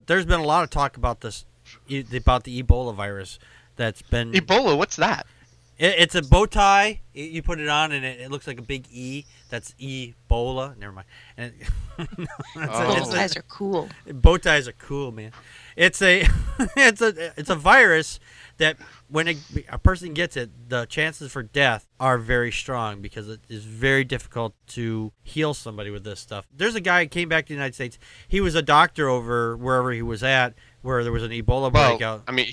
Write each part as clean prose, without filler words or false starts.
there's been a lot of talk about this, about the Ebola virus that's been... Ebola, what's that? It's a bow tie. You put it on, and it looks like a big E. That's Ebola. Never mind. And Bow ties are cool. Bow ties are cool, man. It's a it's a virus that when a person gets it, the chances for death are very strong because it is very difficult to heal somebody with this stuff. There's a guy who came back to the United States. He was a doctor over wherever he was at, where there was an Ebola breakout. I mean,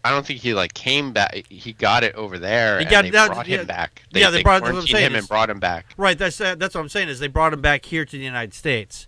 I don't think he came back. He got it over there. They brought him back. They quarantined him and brought him back. Right. That's what I'm saying is they brought him back here to the United States.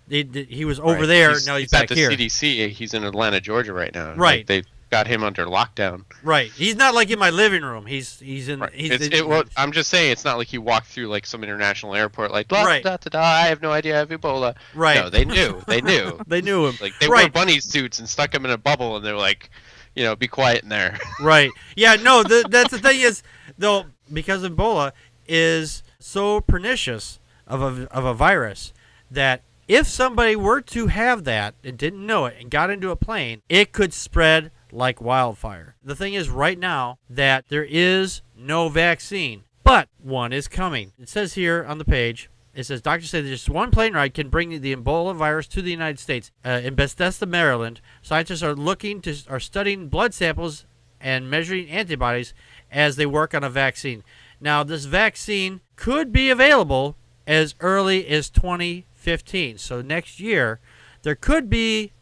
He was over there. Now he's back here. At the CDC. He's in Atlanta, Georgia, right now. Right. They got him under lockdown. Right. He's not like in my living room. He's in. Right. Well, I'm just saying it's not like he walked through like some international airport like right. I have no idea I have Ebola. Right. No, they knew. They knew. They knew him. Like they wore bunny suits and stuck him in a bubble, and they're like, be quiet in there. Right. Yeah. No. That's the thing is though, because Ebola is so pernicious of a virus that if somebody were to have that and didn't know it and got into a plane, it could spread like wildfire. The thing is right now that there is no vaccine, but one is coming. It says here on the page, it says, doctors say that just one plane ride can bring the Ebola virus to the United States. In Bethesda, Maryland, scientists are studying blood samples and measuring antibodies as they work on a vaccine. Now, this vaccine could be available as early as 2015. So next year, there could be,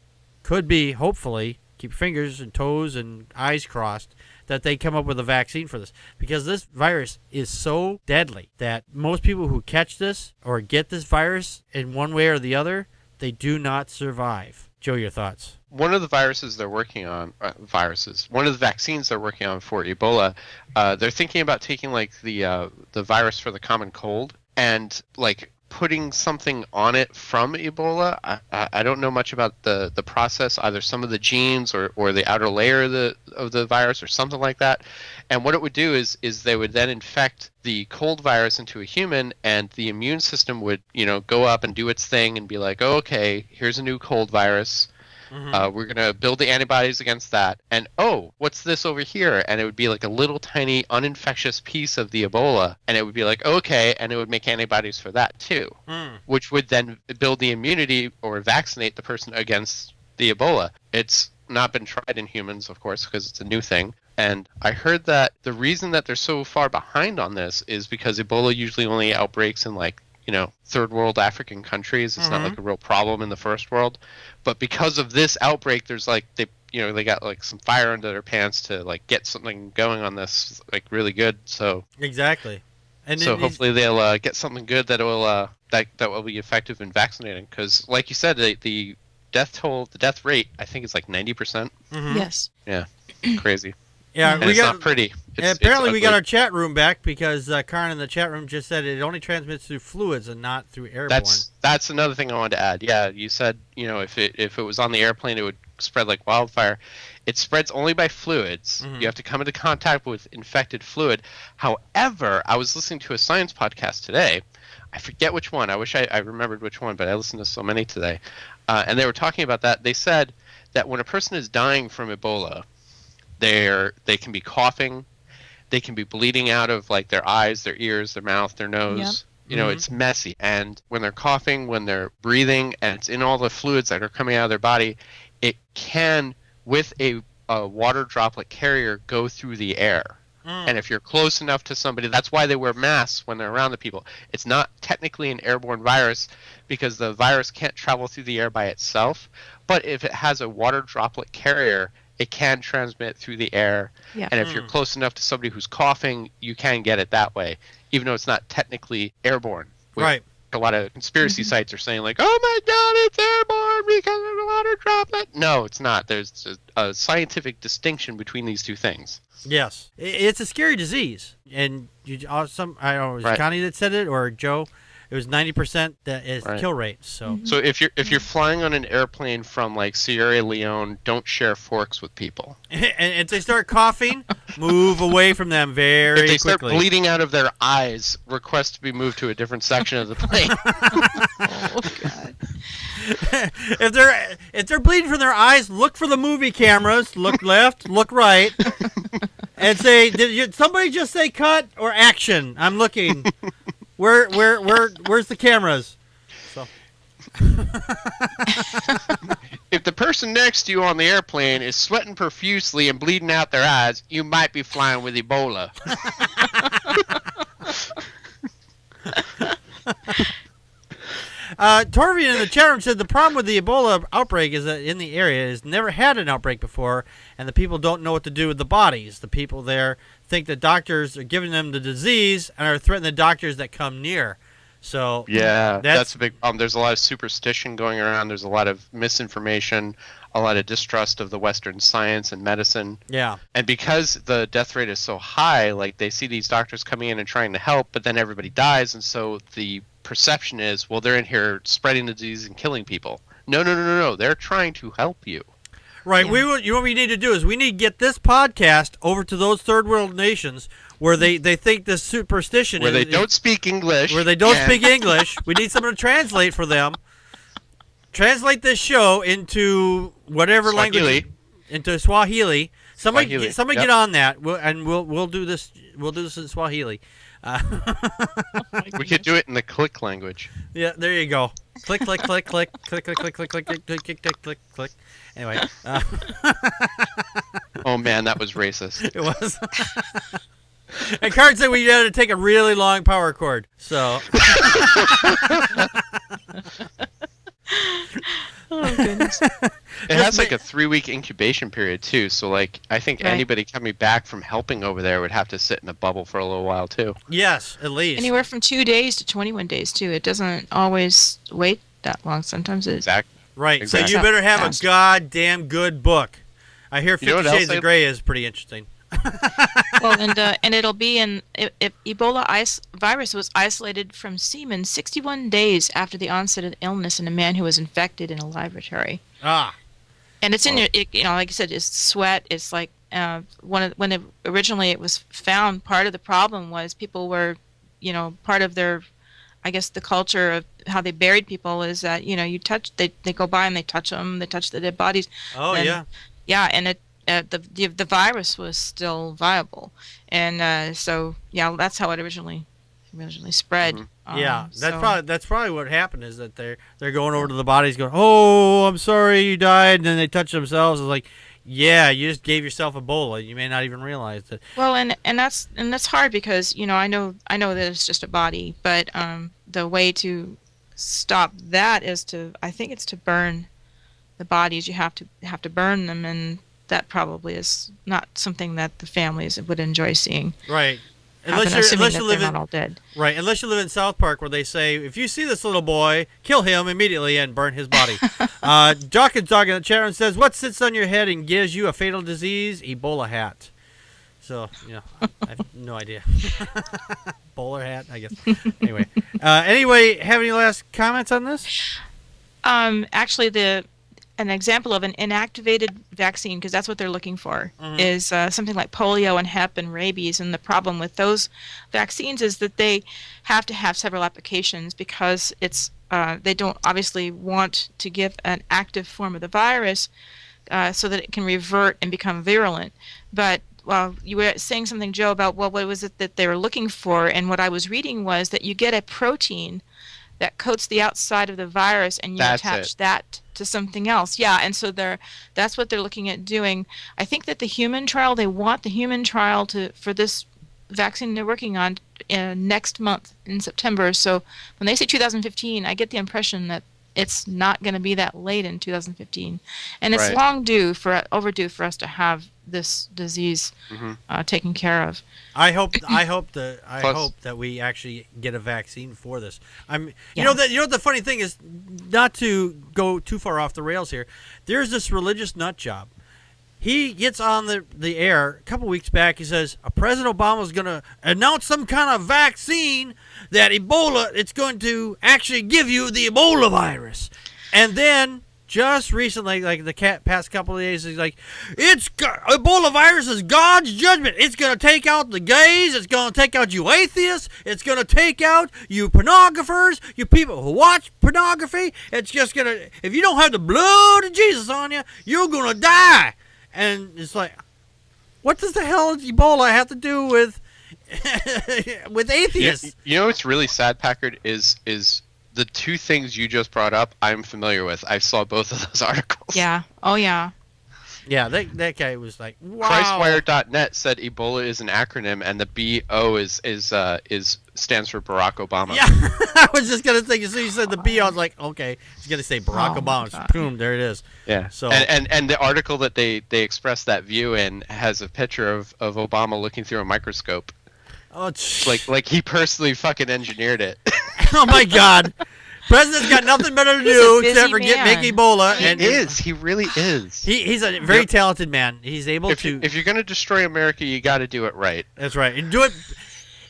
hopefully, keep your fingers and toes and eyes crossed, that they come up with a vaccine for this. Because this virus is so deadly that most people who catch this or get this virus in one way or the other, they do not survive. Joe, your thoughts? One of the viruses they're working on, one of the vaccines they're working on for Ebola, they're thinking about taking like the virus for the common cold and like putting something on it from Ebola. I don't know much about the process, either some of the genes or the outer layer of the virus or something like that. And what it would do is they would then infect the cold virus into a human, and the immune system would, go up and do its thing and be like, oh, okay, here's a new cold virus. Mm-hmm. We're going to build the antibodies against that. And, oh, what's this over here? And it would be like a little tiny uninfectious piece of the Ebola. And it would be like, okay, and it would make antibodies for that too, which would then build the immunity or vaccinate the person against the Ebola. It's not been tried in humans, of course, because it's a new thing. And I heard that the reason that they're so far behind on this is because Ebola usually only outbreaks in like, third world African countries. It's not like a real problem in the first world. But because of this outbreak, there's like they got like some fire under their pants to like get something going on this like really good. So exactly. And so hopefully they'll get something good that will that will be effective in vaccinating, because like you said, the death rate I think is like 90%. Yes. Yeah. Crazy. Yeah, and it's not pretty. Apparently, we got our chat room back because Karen in the chat room just said it only transmits through fluids and not through airborne. That's another thing I wanted to add. Yeah, you said if it was on the airplane, it would spread like wildfire. It spreads only by fluids. You have to come into contact with infected fluid. However, I was listening to a science podcast today. I forget which one. I wish I remembered which one, but I listened to so many today. And they were talking about that. They said that when a person is dying from Ebola, they can be coughing, they can be bleeding out of like their eyes, their ears, their mouth, their nose. Yep. It's messy. And when they're coughing, when they're breathing, and it's in all the fluids that are coming out of their body, it can, with a water droplet carrier, go through the air. And if you're close enough to somebody, that's why they wear masks when they're around the people. It's not technically an airborne virus because the virus can't travel through the air by itself. But if it has a water droplet carrier, it can transmit through the air. Yeah. And if you're close enough to somebody who's coughing, you can get it that way, even though it's not technically airborne. Right. A lot of conspiracy sites are saying like, oh my God, it's airborne because of the water droplet. No, it's not. There's a scientific distinction between these two things. Yes. It's a scary disease. And I don't know, was it Connie that said it or Joe? It was 90% that is kill rate. So if you're flying on an airplane from like Sierra Leone, don't share forks with people. And if they start coughing, move away from them very quickly. If they start bleeding out of their eyes, request to be moved to a different section of the plane. Oh God. if they're bleeding from their eyes, look for the movie cameras. Look left, look right, and say, "Did somebody just say cut or action?" I'm looking. Where's the cameras? So. If the person next to you on the airplane is sweating profusely and bleeding out their eyes, you might be flying with Ebola. Torvian in the chat room said the problem with the Ebola outbreak is that in the area has never had an outbreak before, and the people don't know what to do with the bodies. The people there think that doctors are giving them the disease and are threatening the doctors that come near. So yeah, that's a big problem. There's a lot of superstition going around. There's a lot of misinformation, a lot of distrust of the Western science and medicine. Yeah. And because the death rate is so high, like they see these doctors coming in and trying to help, but then everybody dies, and so the perception is, well, they're in here spreading the disease and killing people. No. They're trying to help you. Right. Yeah. What we need to do is we need to get this podcast over to those third world nations where they think this superstition where they don't speak English. Where they don't speak English. We need someone to translate for them. Translate this show into whatever Swahili. language. Into Swahili. Somebody Swahili. Get on that. We'll do this. We'll do this in Swahili. We could do it in the click language. Yeah, there you go. Click, click, click, click, click, click, click, click, click, click, click, click, click, click, click. Anyway. Oh man, that was racist. It was. And Card said we had to take a really long power cord. So. Oh goodness. It has like a 3-week incubation period too, so like I think anybody coming back from helping over there would have to sit in a bubble for a little while too. Yes, at least. Anywhere from 2 days to 21 days too. It doesn't always wait that long. Sometimes it. Exactly. Right. Exactly. So you better have Fast. a goddamn good book. I hear 50 know what Shades else of Grey is pretty interesting. Well, and it'll be if Ebola virus was isolated from semen 61 days after the onset of the illness in a man who was infected in a laboratory. Ah. And it's in your, like you said, it's sweat. It's like originally it was found. Part of the problem was people were, part of their, I guess the culture of how they buried people is that they go by and they touch them, they touch the dead bodies. Oh yeah. Yeah, and the virus was still viable, and so that's how it originally spread. Mm-hmm. Yeah, that's probably what happened is that they're going over to the bodies going, oh, I'm sorry you died, and then they touch themselves. It's like, yeah, you just gave yourself Ebola. You may not even realize it. Well, and that's hard because I know that it's just a body, but the way to stop that is to burn the bodies. You have to burn them, and that probably is not something that the families would enjoy seeing. Right. Unless you live in all dead. Right, unless you live in South Park where they say, if you see this little boy, kill him immediately and burn his body. Dawkins Dog in the chat room says, what sits on your head and gives you a fatal disease? Ebola hat. So, I have no idea. Bowler hat, I guess. Anyway, have any last comments on this? Actually, an example of an inactivated vaccine, because that's what they're looking for, is something like polio and hep and rabies. And the problem with those vaccines is that they have to have several applications because they don't obviously want to give an active form of the virus so that it can revert and become virulent. But you were saying something, Joe, about what was it that they were looking for, and what I was reading was that you get a protein that coats the outside of the virus, and you attach that to something else. Yeah, and so that's what they're looking at doing. I think that they want the human trial for this vaccine they're working on next month in September. So when they say 2015, I get the impression that it's not going to be that late in 2015, and it's overdue for us to have this disease taken care of. I hope that we actually get a vaccine for this. You know what the funny thing is, not to go too far off the rails here. There's this religious nut job. He gets on the air a couple weeks back. He says President Obama is going to announce some kind of vaccine that Ebola. It's going to actually give you the Ebola virus, and then just recently, like the past couple of days, he's like, Ebola virus is God's judgment. It's going to take out the gays. It's going to take out you atheists. It's going to take out you pornographers, you people who watch pornography. It's just going to, if you don't have the blood of Jesus on you, you're going to die. And it's like, what does the hell does Ebola have to do with atheists? You know what's really sad, Packard, is the two things you just brought up I'm familiar with. I saw both of those articles. Yeah. Oh, yeah. Yeah, that guy was like, wow. Christwire.net said Ebola is an acronym, and the BO is stands for Barack Obama. Yeah, I was just gonna think. So you said the B, I was like, okay, he's gonna say Barack Obama. So boom, there it is. Yeah. So and the article that they expressed that view in has a picture of Obama looking through a microscope. Oh, like he personally fucking engineered it. Oh my God. President's got nothing better to do except for make Ebola. He really is. He's a very talented man. He's able to. If you're gonna destroy America, you got to do it right. That's right, and do it.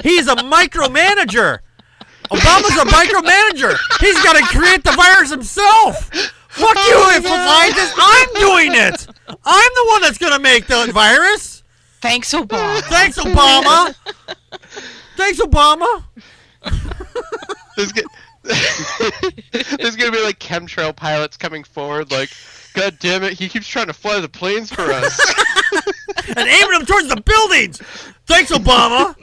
He's a micromanager. Obama's a micromanager. He's got to create the virus himself. Fuck you, if scientist. I'm doing it. I'm the one that's gonna make the virus. Thanks, Obama. Thanks, Obama. Thanks, Obama. There's gonna be like chemtrail pilots coming forward, like, God damn it, he keeps trying to fly the planes for us. And aiming them towards the buildings. Thanks, Obama.